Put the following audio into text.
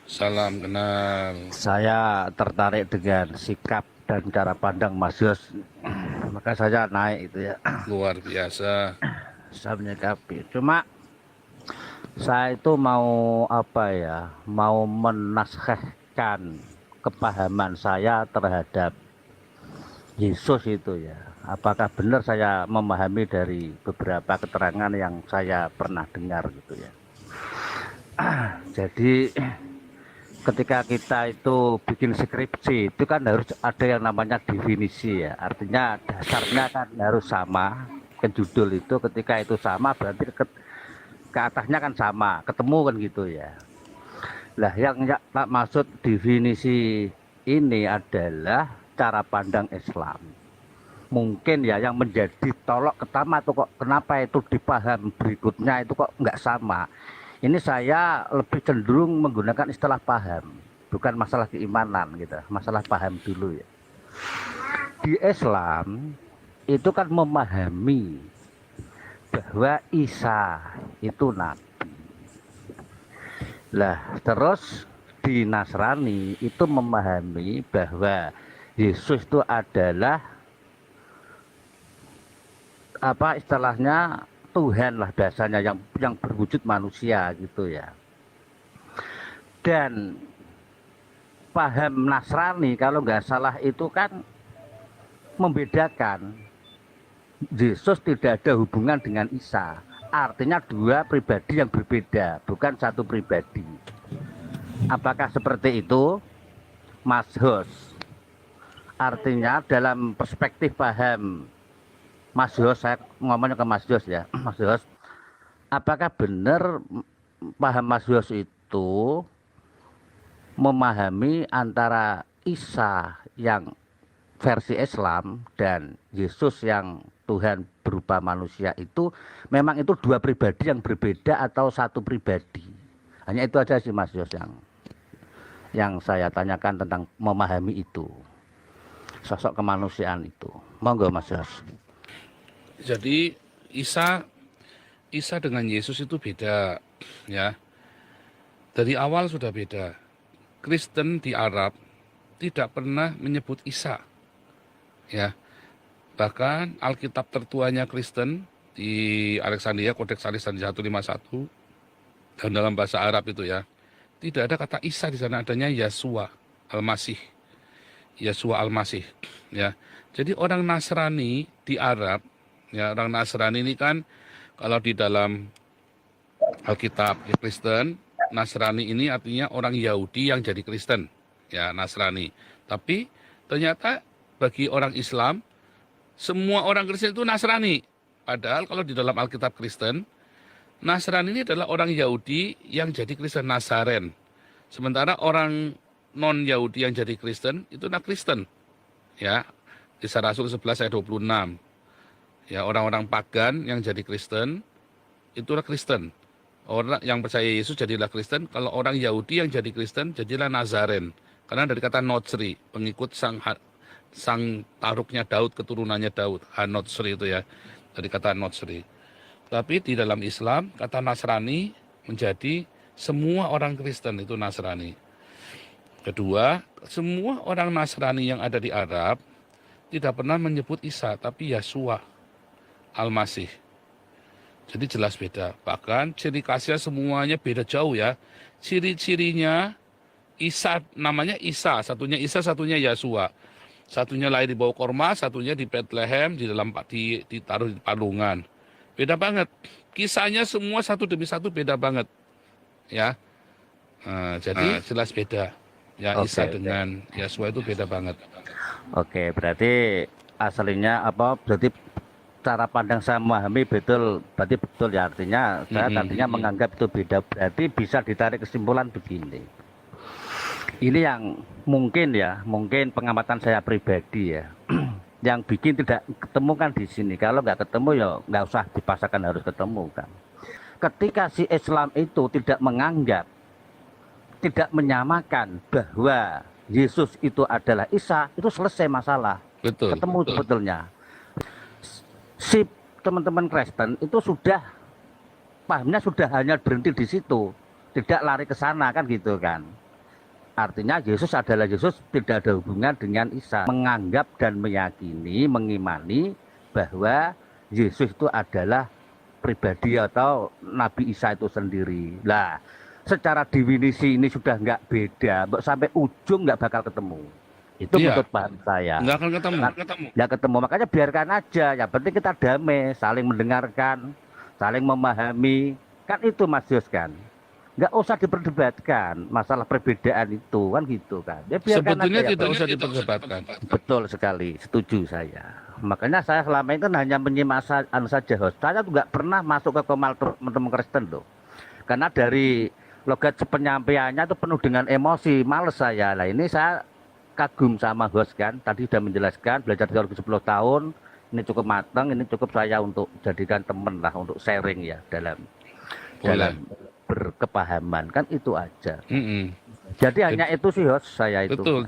Salam kenal. Saya tertarik dengan sikap dan cara pandang Mas Yos, maka saya naik itu ya, Luar biasa. saya menyikapi. Cuma saya itu mau apa ya, mau menaskahkan kepahaman saya terhadap Yesus itu ya. Apakah benar saya memahami dari beberapa keterangan yang saya pernah dengar gitu ya. Jadi ketika kita itu bikin skripsi itu kan harus ada yang namanya definisi ya, artinya dasarnya kan harus sama. Ke judul itu ketika itu sama berarti ke atasnya kan sama, ketemu kan gitu ya. Lah yang tak maksud definisi ini adalah cara pandang Islam. Mungkin ya yang menjadi tolok pertama tuh kok kenapa itu dipaham berikutnya itu kok nggak sama. Ini saya lebih cenderung menggunakan istilah paham, bukan masalah keimanan gitu, masalah paham dulu ya. Di Islam itu kan memahami bahwa Isa itu nabi. Lah terus di Nasrani itu memahami bahwa Yesus itu adalah apa istilahnya Tuhan lah bahasanya yang berwujud manusia gitu ya. Dan paham Nasrani kalau nggak salah itu kan membedakan Yesus tidak ada hubungan dengan Isa. Artinya dua pribadi yang berbeda, bukan satu pribadi. Apakah seperti itu, Mas Hos? Artinya dalam perspektif paham Mas Yos, saya ngomongnya ke Mas Yos ya, Mas Yos, apakah benar paham Mas Yos itu memahami antara Isa yang versi Islam dan Yesus yang Tuhan berupa manusia itu memang itu dua pribadi yang berbeda atau satu pribadi? Hanya itu aja sih Mas Yos yang saya tanyakan tentang memahami itu, sosok kemanusiaan itu. Monggo Mas Yos. Jadi Isa dengan Yesus itu beda ya. Dari awal sudah beda. Kristen di Arab tidak pernah menyebut Isa ya. Bahkan Alkitab tertuanya Kristen di Alexandria, Kodeks Alexandria 151 dan dalam bahasa Arab itu ya, tidak ada kata Isa di sana, adanya Yesua Al-Masih. Yesua Al-Masih ya. Jadi orang Nasrani di Arab ya, orang Nasrani ini kan kalau di dalam Alkitab ya, Kristen, Nasrani ini artinya orang Yahudi yang jadi Kristen ya, Nasrani. Tapi ternyata bagi orang Islam semua orang Kristen itu Nasrani. Padahal kalau di dalam Alkitab Kristen, Nasrani ini adalah orang Yahudi yang jadi Kristen, Nazaren. Sementara orang non-Yahudi yang jadi Kristen itu Kristen. Ya, Kisah Rasul 11 ayat 26. Ya, orang-orang pagan yang jadi Kristen itulah Kristen. Orang yang percaya Yesus jadilah Kristen. Kalau orang Yahudi yang jadi Kristen jadilah Nazaren. Karena dari kata Notsri, pengikut sang taruknya Daud, keturunannya Daud, Hanotsri itu ya, dari kata Notsri. Tapi di dalam Islam kata Nasrani menjadi semua orang Kristen itu Nasrani. Kedua, semua orang Nasrani yang ada di Arab tidak pernah menyebut Isa, tapi Yesua Al-Masih. Jadi jelas beda. Bahkan ciri khasnya semuanya beda jauh ya. Ciri-cirinya Isa, namanya Isa, satunya Isa, satunya Yesua. Satunya lahir di bawah korma, satunya di Bethlehem, ditaruh di palungan. Beda banget. Kisahnya semua satu demi satu beda banget. Ya. Jadi jelas beda. Ya, Isa dengan Yesua itu beda banget. Oke, berarti aslinya apa? Berarti cara pandang saya memahami berarti betul ya, artinya saya tadinya menganggap itu beda. Berarti bisa ditarik kesimpulan begini. Ini yang mungkin pengamatan saya pribadi ya, yang bikin tidak ketemu kan di sini. Kalau nggak ketemu ya nggak usah dipaksakan harus ketemu kan. Ketika si Islam itu tidak menganggap, tidak menyamakan bahwa Yesus itu adalah Isa, itu selesai masalah. Betul. Ketemu sebetulnya. Si teman-teman Kristen itu sudah pahamnya sudah hanya berhenti di situ, tidak lari ke sana kan gitu kan. Artinya Yesus adalah Yesus, tidak ada hubungan dengan Isa. Menganggap dan meyakini, mengimani bahwa Yesus itu adalah pribadi atau Nabi Isa itu sendiri. Lah, secara definisi ini sudah nggak beda, sampai ujung nggak bakal ketemu. Itu Iya. menurut paham saya. Nggak akan ketemu. Nggak ketemu, makanya biarkan aja. Yang penting kita damai, saling mendengarkan, saling memahami. Kan itu Mas Yos kan. Nggak usah diperdebatkan masalah perbedaan itu kan gitu kan. Ya biarkan Sebetulnya aja ya, tidak Bang. usah diperdebatkan. Betul sekali, setuju saya. Makanya saya selama ini kan hanya menyimak saja host. Saya tuh nggak pernah masuk ke komal teman-teman Kristen loh. Karena dari logat penyampaiannya itu penuh dengan emosi, males saya. Lah ini saya kagum sama host kan. Tadi sudah menjelaskan belajar teologi 10 tahun. Ini cukup matang, ini cukup saya untuk jadikan teman lah, untuk sharing ya dalam berkepahaman kan itu aja. Mm-mm. Jadi hanya itu sih host saya itu. Betul.